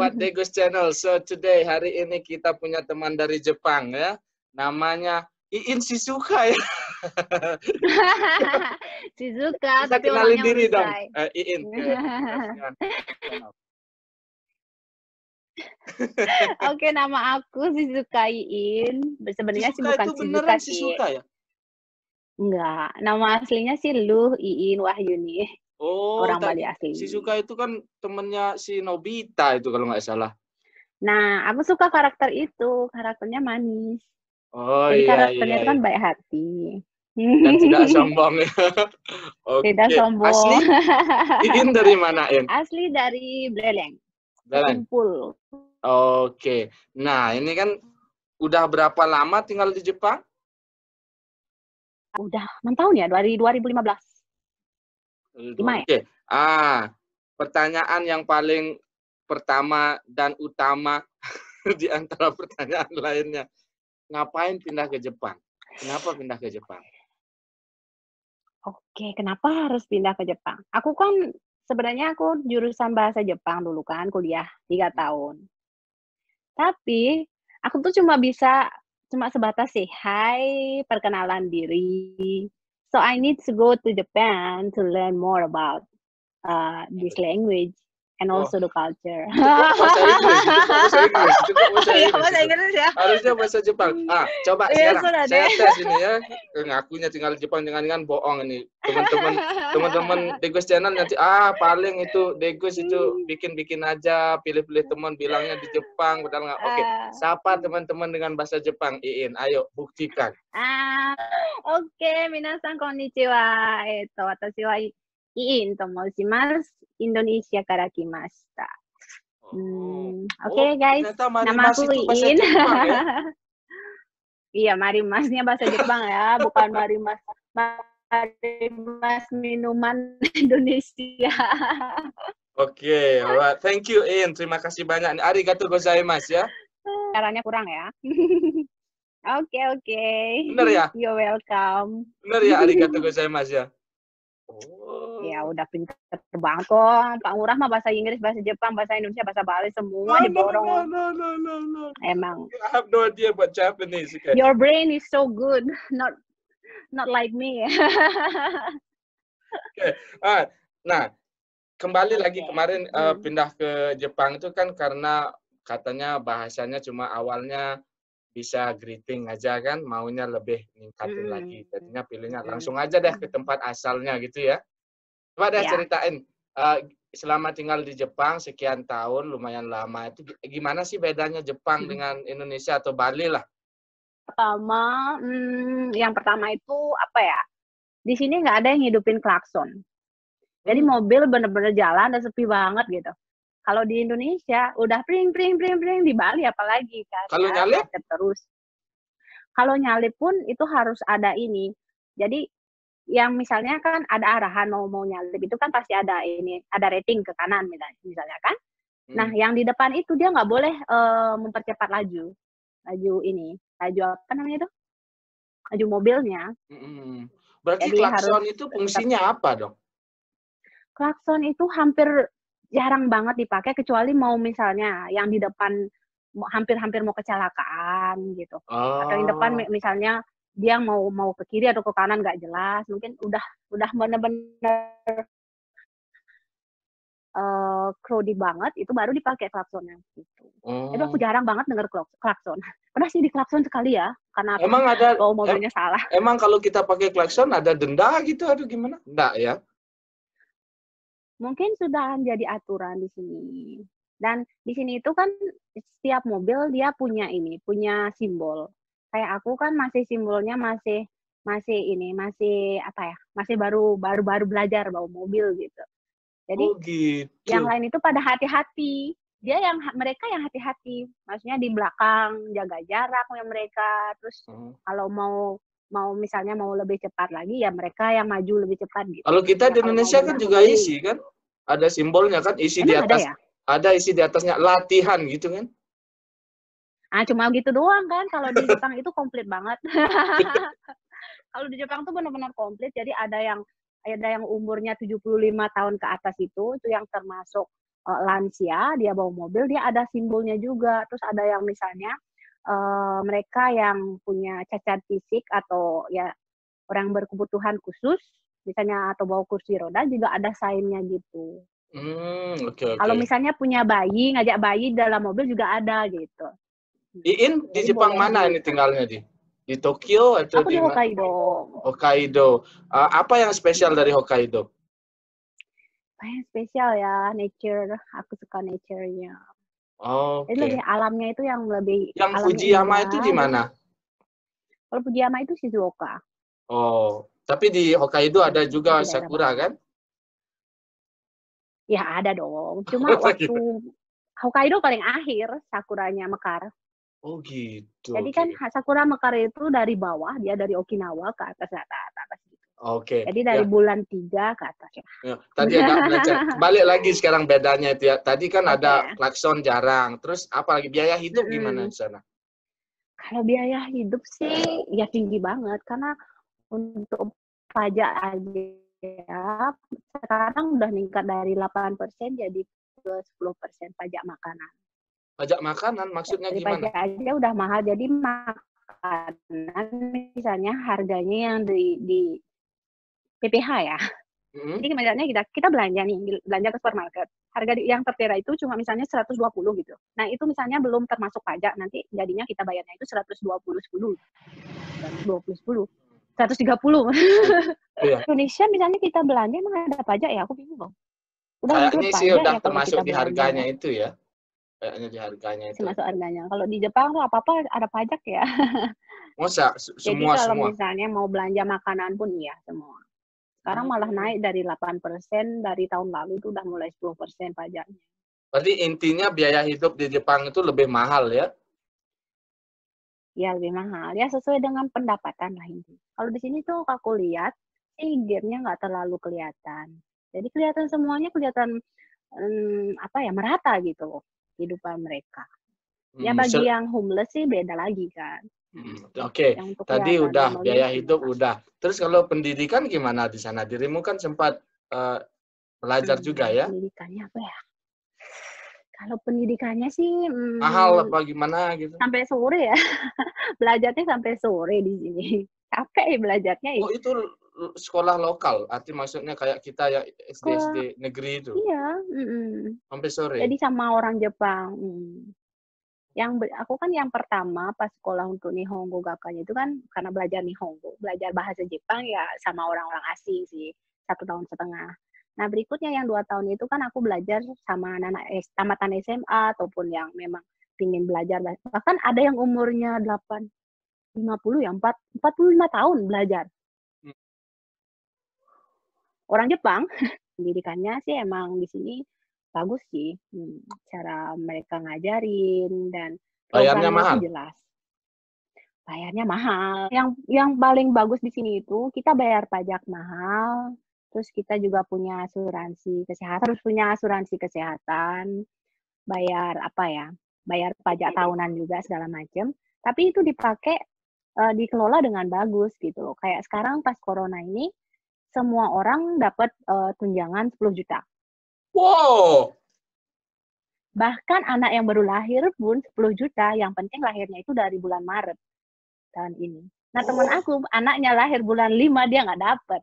Sobat Degus Channel. So today, hari ini kita punya teman dari Jepang ya. Namanya Iin Shizuka ya. Shizuka, Bisa tapi kenalin orangnya diri dong, Urusai. Iin. Oke, nama aku Shizuka Iin. Sebenarnya sih Shizuka bukan itu Shizuka beneran sih. Shizuka ya? Enggak, nama aslinya sih Luh Iin Wahyuni. Oh, Orang Bali asli. Shizuka itu kan temennya si Nobita itu kalau nggak salah. Nah, aku suka karakter itu. Karakternya manis. Oh Jadi iya, karakternya itu kan baik hati. Dan tidak sombong ya. Tidak Oke. sombong. Asli Iin dari mana, In? Asli dari Beleleng. Beleleng. Kumpul. Oke. Nah, ini kan udah berapa lama tinggal di Jepang? Udah 6 tahun ya, dari 2015. 5 ya? Oke. Pertanyaan yang paling pertama dan utama di antara pertanyaan lainnya. Ngapain pindah ke Jepang? Kenapa pindah ke Jepang? Oke, kenapa harus pindah ke Jepang? Aku kan sebenarnya aku jurusan bahasa Jepang dulu kan, kuliah 3 tahun. Tapi aku tuh cuma sebatas say hi, perkenalan diri. So I need to go to Japan to learn more about this language and also the culture. Itu kok bahasa Inggris? Itu kok bahasa Inggris? Bahasa Inggris ya. Harusnya bahasa Jepang. Coba Iya, sekarang sudah saya deh. tes ini ya. Ngakunya tinggal di Jepang, jangan bohong ini. Teman-teman Degus Channel nanti paling itu Degus itu bikin aja, pilih-pilih teman bilangnya di Jepang padahal nggak. Oke. Sapa teman-teman dengan bahasa Jepang, Iin. Ayo buktikan. Oke, minasan konnichiwa. Watashi wa Iin to moshimasu. Indonesia kara kimashita. Oke, guys. Nama aku Iin. Iya, marimasnya bahasa Jepang ya, bukan marimas minuman Indonesia. Oke, thank you, Iin. Terima kasih banyak. Arigatou gozaimasu ya. Caranya kurang ya. Oke. Bener ya? You're welcome. Bener ya, arigatou gozaimasu ya? Ya udah pinter banget kok. Pak Ngurah mah bahasa Inggris, bahasa Jepang, bahasa Indonesia, bahasa Bali semua diborong. No. Emang. I have no idea about Japanese. Okay. Your brain is so good, not like me. Okay. Nah, kembali lagi kemarin pindah ke Jepang itu kan karena katanya bahasanya cuma awalnya bisa greeting aja kan, maunya lebih ningkatin lagi. Jadinya pilihnya langsung aja deh ke tempat asalnya gitu ya. Coba deh ceritain, selama tinggal di Jepang sekian tahun, lumayan lama, itu gimana sih bedanya Jepang dengan Indonesia atau Bali lah? Yang pertama itu apa ya, di sini nggak ada yang hidupin klakson. Jadi mobil bener-bener jalan dan sepi banget gitu. Kalau di Indonesia udah pring, di Bali apalagi kan. Kalau nyalip? Terus. Kalau nyalip pun itu harus ada ini. Jadi yang misalnya kan ada arahan mau nyalip itu kan pasti ada rating ke kanan misalnya kan. Nah, yang di depan itu dia nggak boleh mempercepat laju apa namanya itu? Laju mobilnya. Berarti jadi klakson itu fungsinya apa dong? Klakson itu hampir jarang banget dipakai kecuali mau misalnya yang di depan hampir mau kecelakaan gitu. Atau yang depan misalnya dia mau ke kiri atau ke kanan nggak jelas, mungkin udah bener-bener crowded banget, itu baru dipakai klaksonnya gitu. Itu aku jarang banget denger klakson. Pernah sih di klakson sekali ya, karena emang ada mobilnya salah. Emang kalau kita pakai klakson ada denda gitu atau gimana? Enggak ya? Mungkin sudah jadi aturan di sini. Dan di sini itu kan setiap mobil dia punya simbol. Kayak aku kan masih simbolnya masih apa ya? Masih baru belajar bawa mobil gitu. Jadi gitu. Yang lain itu pada hati-hati. Mereka yang hati-hati. Maksudnya di belakang jaga jarak mereka. Terus kalau mau misalnya mau lebih cepat lagi ya mereka yang maju lebih cepat gitu. Kalau kita di Indonesia kan juga isi kan? Ada simbolnya kan, isi di atas. Ada isi di atasnya latihan gitu kan? Cuma gitu doang kan. Kalau di Jepang itu komplit banget. Kalau di Jepang tuh benar-benar komplit. Jadi ada yang umurnya 75 tahun ke atas itu yang termasuk lansia, dia bawa mobil, dia ada simbolnya juga. Terus ada yang misalnya mereka yang punya cacat fisik atau ya orang berkebutuhan khusus, misalnya atau bawa kursi roda juga ada sign-nya gitu. Oke. Kalau misalnya punya bayi, ngajak bayi dalam mobil juga ada gitu. Iin di Jadi Jepang boleh mana ini tinggalnya di Tokyo atau Aku di Hokkaido. Hokkaido. Apa yang spesial dari Hokkaido? Yang spesial ya, nature. Aku suka nature-nya. Jadi Oke. lebih alamnya itu yang lebih Yang alamnya Fujiyama indah. itu di mana? Kalau Fujiyama itu Shizuoka. Oh, tapi di Hokkaido ada juga Itu daerah sakura bawah. kan? Ya ada dong. Cuma waktu Hokkaido paling akhir sakuranya mekar. Oh gitu. Jadi Oke. kan sakura mekar itu dari bawah, dia dari Okinawa ke atas gitu. Oke. Jadi dari Ya. bulan 3 ke atas ya. Ya, tadi agak melenceng. Balik lagi sekarang bedanya itu ya. Tadi kan ada Oke. klakson jarang. Terus apa lagi biaya hidup gimana di sana? Kalau biaya hidup sih ya tinggi banget karena untuk pajak aja sekarang udah meningkat dari 8% jadi ke 10% pajak makanan. Pajak makanan maksudnya Dari gimana? pajak aja udah mahal jadi makanan misalnya harganya yang di PPH ya. Jadi misalnya kita belanja nih, belanja ke supermarket. Harga yang tertera itu cuma misalnya 120 gitu. Nah, itu misalnya belum termasuk pajak. Nanti jadinya kita bayarnya itu 120 10. 120 10. 130. Iya. Indonesia misalnya kita belanja emang ada pajak ya? Aku bingung loh. Udah Kayaknya include sih pajak udah ya kalau termasuk kita di belanja harganya ya? itu ya. Kayaknya di harganya itu. Termasuk harganya. Kalau di Jepang tuh apa-apa ada pajak ya. Masa Jadi semua kalau semua. misalnya mau belanja makanan pun iya semua. Sekarang malah naik dari 8%, dari tahun lalu itu udah mulai 10% pajaknya. Berarti intinya biaya hidup di Jepang itu lebih mahal ya? Ya lebih mahal. Ya sesuai dengan pendapatan lah ini. Kalau di sini tuh aku lihat sih gap-nya nggak terlalu kelihatan. Jadi kelihatan semuanya kelihatan apa ya merata gitu kehidupan mereka. Ya bagi yang homeless sih beda lagi kan. Oke, Yang untuk tadi kelihatan udah normal biaya use hidup mereka. udah. Terus kalau pendidikan gimana di sana? Dirimu kan sempat belajar juga ya? Pendidikannya apa ya? Kalau pendidikannya sih Mahal apa gimana gitu? sampai sore ya. Belajarnya sampai sore di sini. Capek ya belajarnya ya. Oh itu sekolah lokal, arti maksudnya kayak kita ya Sekolah, SD-SD negeri itu, iya. sampai sore. Jadi sama orang Jepang. Aku kan yang pertama pas sekolah untuk Nihongo Gakkanya itu kan karena belajar Nihongo, belajar bahasa Jepang ya sama orang-orang asing sih, 1,5 tahun. Nah berikutnya yang 2 tahun itu kan aku belajar sama anak tamatan SMA ataupun yang memang ingin belajar. Bahkan ada yang umurnya 50 ya, 45 tahun belajar. Orang Jepang, pendidikannya sih emang di sini bagus sih, cara mereka ngajarin dan Bayarnya programnya itu mahal. jelas. Bayarnya mahal. Yang paling bagus di sini itu kita bayar pajak mahal, terus kita juga punya asuransi kesehatan, harus punya asuransi kesehatan, bayar apa ya, bayar pajak tahunan juga segala macam. Tapi itu dipakai dikelola dengan bagus gitu loh. Kayak sekarang pas corona ini semua orang dapat tunjangan 10 juta. Wow. Bahkan anak yang baru lahir pun 10 juta, yang penting lahirnya itu dari bulan Maret tahun ini. Nah, teman aku anaknya lahir bulan 5 dia nggak dapat.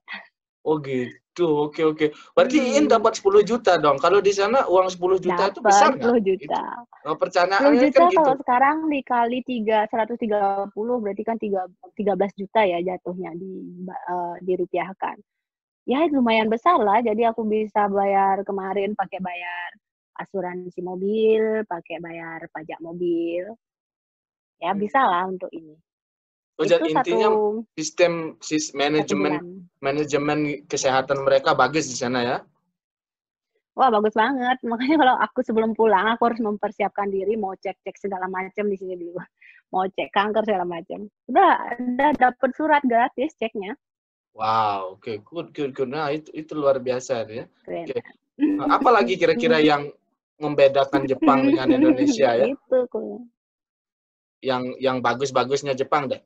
Oh gitu, oke. Berarti Iin dapat 10 juta dong. Kalau di sana uang 10 juta itu besar Dapat nggak? 10 Itu juta. 10 percanaannya kan juta gitu. kalau sekarang dikali 130 berarti kan 13 juta ya jatuhnya dirupiahkan. Ya lumayan besar lah, jadi aku bisa bayar kemarin pakai bayar asuransi mobil, pakai bayar pajak mobil. Ya bisa lah untuk ini. Jadi Itu intinya satu bulan. manajemen kesehatan mereka bagus di sana ya. Wah bagus banget. Makanya kalau aku sebelum pulang aku harus mempersiapkan diri mau cek-cek segala macam di sini dulu. Mau cek kanker segala macam. Udah dapat surat gratis ceknya. Wow, oke, good. Nah, itu luar biasa ya. Keren. Oke. Apa lagi kira-kira yang membedakan Jepang dengan Indonesia ya? Itu kok. Yang bagus-bagusnya Jepang deh.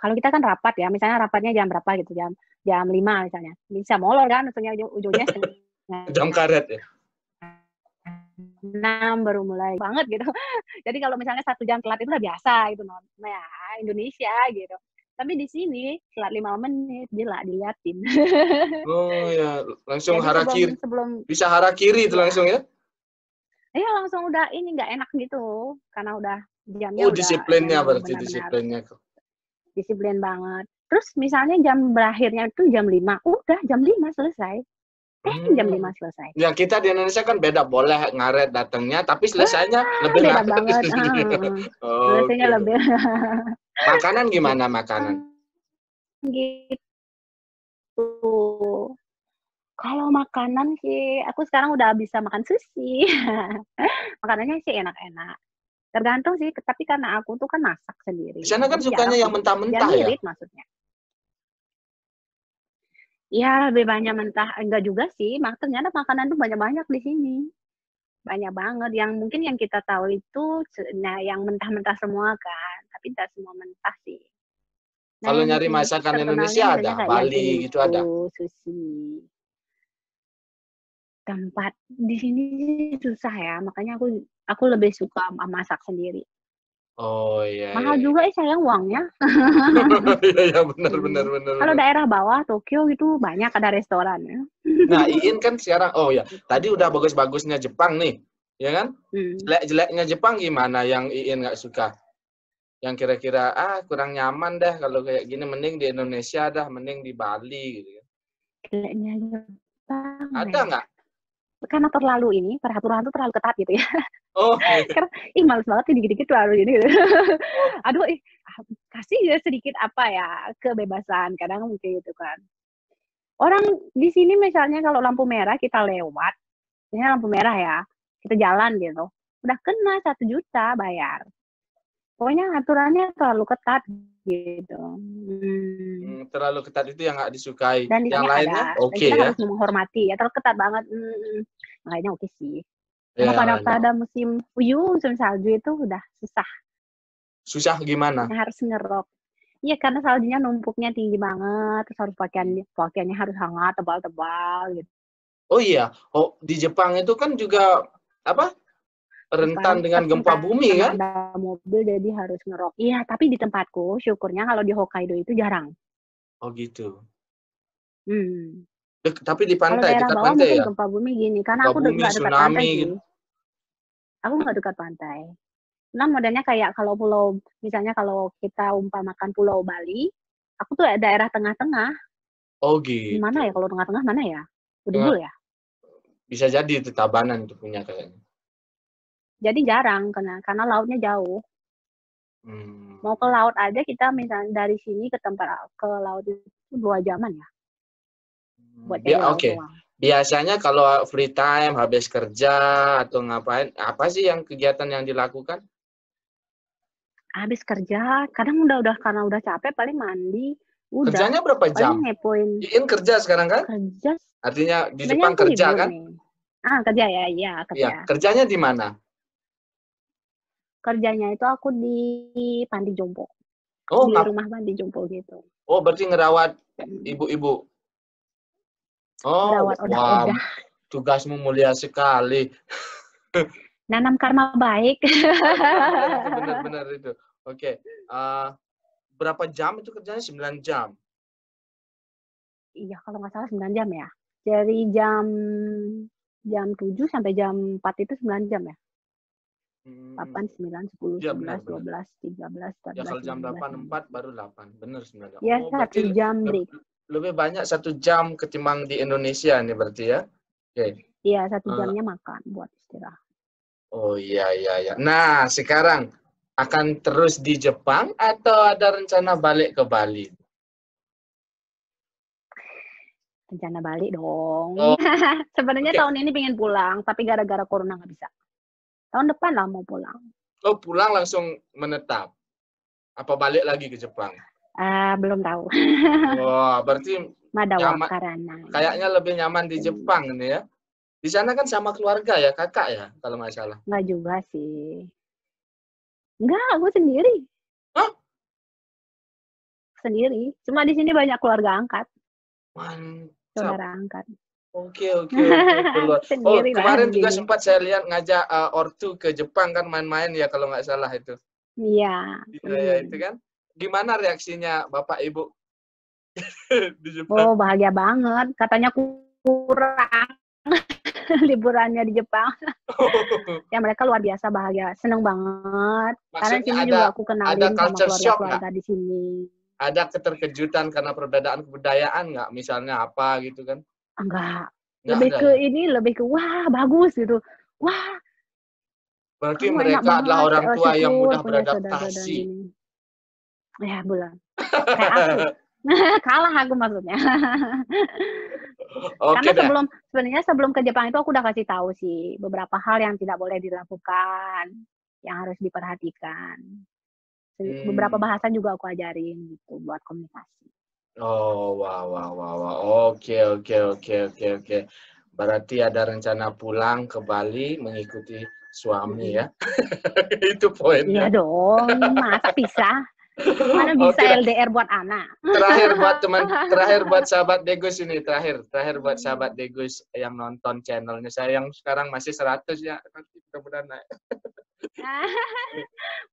Kalau kita kan rapat ya, misalnya rapatnya jam berapa gitu, jam 5 misalnya. Bisa molor kan, maksudnya ujungnya Jam karet ya? 6 baru mulai banget gitu. Jadi kalau misalnya 1 jam telat itu udah biasa gitu, ya Indonesia gitu. Tapi di sini telat 5 menit, gila diliatin. Oh ya, langsung Jadi harakiri. sebelum Bisa harakiri itu ya, langsung ya? iya langsung udah ini nggak enak gitu, karena udah jamnya Oh, udah disiplinnya memang berarti benar-benar disiplinnya. disiplin banget. Terus misalnya jam berakhirnya itu jam 5, udah jam 5 selesai. Jam 5 selesai. Ya kita di Indonesia kan beda, boleh ngaret datangnya, tapi selesainya lebih Beda ngaret. banget. Selesainya Oke. lebih. Makanan gimana makanan? Gitu. Kalau makanan sih, aku sekarang udah bisa makan sushi. Makanannya sih enak-enak. Tergantung sih, tapi karena aku tuh kan masak sendiri. Di sana kan Jadi sukanya jarang yang sih. mentah-mentah Jangan ya? ngirit maksudnya. Iya, lebih banyak mentah. Enggak juga sih, ternyata makanan tuh banyak-banyak di sini. Banyak banget. Yang mungkin yang kita tahu itu yang mentah-mentah semua kan. Tapi tidak semua mentah sih. Nah, Kalau yang di nyari sini tuh masakan terkenalnya Indonesia ada, misalnya kayak yang Bali ini gitu ada. sushi. Tempat di sini susah ya, makanya aku lebih suka masak sendiri. Oh iya iya. Mahal juga sayang uangnya. Iya iya benar benar benar Kalau benar. daerah bawah Tokyo gitu banyak ada restoran ya. Nah, Iin kan sekarang ya, tadi Gitu. udah bagus-bagusnya Jepang nih. Ya kan? Jelek-jeleknya Jepang gimana yang Iin nggak suka? Yang kira-kira kurang nyaman dah kalau kayak gini, mending di Indonesia dah, mending di Bali gitu. Jeleknya Jepang Ada nggak? karena peraturan tuh terlalu ketat gitu ya. Oh, Karena males banget sih dikit-dikit terlalu ini gitu. Aduh, kasih ya sedikit apa ya, kebebasan kadang mungkin gitu kan. Orang di sini misalnya kalau lampu merah kita lewat, ini lampu merah ya, kita jalan gitu, udah kena 1 juta bayar. Pokoknya aturannya terlalu ketat gitu. terlalu ketat itu yang nggak disukai. Dan di Yang sana lainnya ada, dan oke kita ya? harus menghormati ya, terlalu ketat banget. Makanya oke sih. Karena Ya, pada musim musim salju itu udah susah. susah gimana? Harus ngerok. Iya, karena saljunya numpuknya tinggi banget, terus harus pakaiannya harus hangat, tebal-tebal gitu. Oh iya, di Jepang itu kan juga apa? Rentan dengan gempa bumi kan? Ada mobil jadi harus ngerok. Iya, tapi di tempatku syukurnya kalau di Hokkaido itu jarang. Oh gitu. Hmm. Tapi di Kalau pantai, daerah dekat bawah pantai mungkin ya? gempa bumi gini, karena Gempa aku bumi, nggak dekat pantai tsunami sih. gitu. Aku nggak dekat pantai. Nah, modelnya kayak kalau misalnya kalau kita umpamakan Pulau Bali, aku tuh daerah tengah-tengah. Oh Di mana ya gitu. kalau tengah-tengah mana ya? Tengah, Udibul ya? bisa jadi itu Tabanan itu punya kayaknya. Jadi jarang karena lautnya jauh. Mau ke laut aja kita misalnya dari sini ke laut itu 2 jaman ya. Buat cari laut doang. Biasanya kalau free time, habis kerja atau ngapain, apa sih yang kegiatan yang dilakukan? Habis kerja, kadang karena udah capek paling mandi, udah. Kerjanya berapa jam? Paling ngepoin. Iin kerja sekarang kan? Kerja. Artinya di Sebenarnya Jepang aku kerja libur kan? nih. Kerja ya, iya Iya, kerja. kerjanya di mana? Kerjanya itu aku di panti jompo. Oh, di rumah panti jompo gitu. Oh, berarti ngerawat ibu-ibu. Oh, Ngerawat wah, odah-odah. tugasmu mulia sekali. Nanam karma baik. Benar-benar itu. Oke. Berapa jam itu kerjanya? 9 jam? Iya, kalau nggak salah 9 jam ya. Dari jam 7 sampai jam 4 itu 9 jam ya. 8, 9, 10, Ya, 11, benar. 12, 13, 14, Ya kalau jam 15, 8, 4 baru 8. Benar 9 jam. Ya, Oh, 1 berarti jam break. lebih banyak 1 jam ketimbang di Indonesia nih berarti ya? Oke. Iya, 1 jamnya makan buat istirahat. Oh iya iya iya. Nah, sekarang akan terus di Jepang atau ada rencana balik ke Bali? Rencana balik dong. Oh, Sebenarnya oke. tahun ini pengen pulang, tapi gara-gara corona nggak bisa. Tahun depan lah mau pulang. Oh, pulang langsung menetap. Apa balik lagi ke Jepang? Belum tahu. Wah, berarti nyaman. Kayaknya lebih nyaman di Jepang nih ya. Di sana kan sama keluarga ya, kakak ya, kalau nggak salah. Nggak juga sih. Nggak, gue sendiri. Hah? sendiri. Cuma di sini banyak keluarga angkat, Mantap. saudara angkat. Oke. Keluar. Oh, Sendiri lah kemarin di juga sini. sempat saya lihat ngajak ortu ke Jepang kan main-main ya kalau nggak salah itu. Iya. Iya, itu kan. Gimana reaksinya Bapak Ibu di Oh, Jepang? bahagia banget. Katanya kurang liburannya di Jepang. Ya mereka luar biasa bahagia, seneng banget. Karena di Maksudnya sini juga aku ada kenalin sama culture shock nggak? keluarga-keluarga di sini. Ada keterkejutan karena perbedaan kebudayaan nggak? Misalnya apa gitu kan? Enggak, Nggak lebih ada ke ya? ini, lebih ke wah bagus gitu. Wah, Berarti kamu enak mereka adalah banget, orang tua yang syukur mudah punya saudara-saudara beradaptasi. gini. Ya belum, kayak aku. Kalah aku maksudnya. Oke Karena deh. sebenarnya sebelum ke Jepang itu aku udah kasih tahu sih beberapa hal yang tidak boleh dilakukan, yang harus diperhatikan. Beberapa bahasa juga aku ajarin gitu buat komunikasi. Oh, wah. Oke. Berarti ada rencana pulang ke Bali mengikuti suami ya. Itu Iya poinnya. dong, masa pisah? Mana bisa Oke deh. LDR buat anak? Terakhir buat sahabat Degus ini, terakhir buat sahabat Degus yang nonton channelnya saya yang sekarang masih 100 ya, nanti mudah-mudahan naik.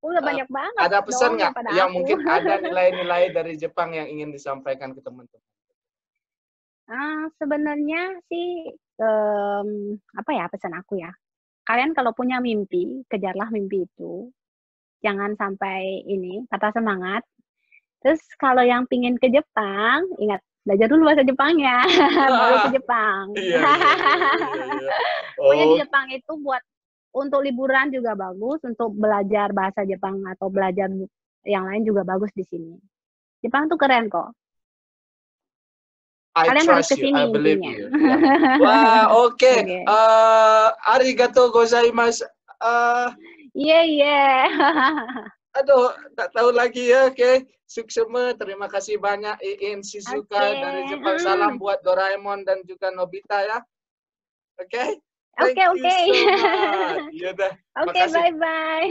Udah banyak banget Ada pesan dong nggak daripada yang aku. mungkin ada nilai-nilai dari Jepang yang ingin disampaikan ke teman-teman? Sebenarnya sih, apa ya pesan aku ya, kalian kalau punya mimpi, kejarlah mimpi itu. Jangan sampai ini, patah semangat. Terus kalau yang pingin ke Jepang, ingat belajar dulu bahasa Jepangnya, baru ke Jepang. Iya. Pokoknya di Oh, Jepang itu buat untuk liburan juga bagus, untuk belajar bahasa Jepang atau belajar yang lain juga bagus di sini. Jepang tuh keren kok. I Kalian harus trust ke you, I sini believe intinya. you. Ya. Wah, oke. Oke. Arigatou gozaimasu. Iya. Aduh, tak tahu lagi ya. Oke. Suksema, terima kasih banyak Iin Shizuka Oke. dari Jepang. Salam buat Doraemon dan juga Nobita ya. Oke. Thank you Oke. so much. Iya dah. Oke, Makasih. bye-bye.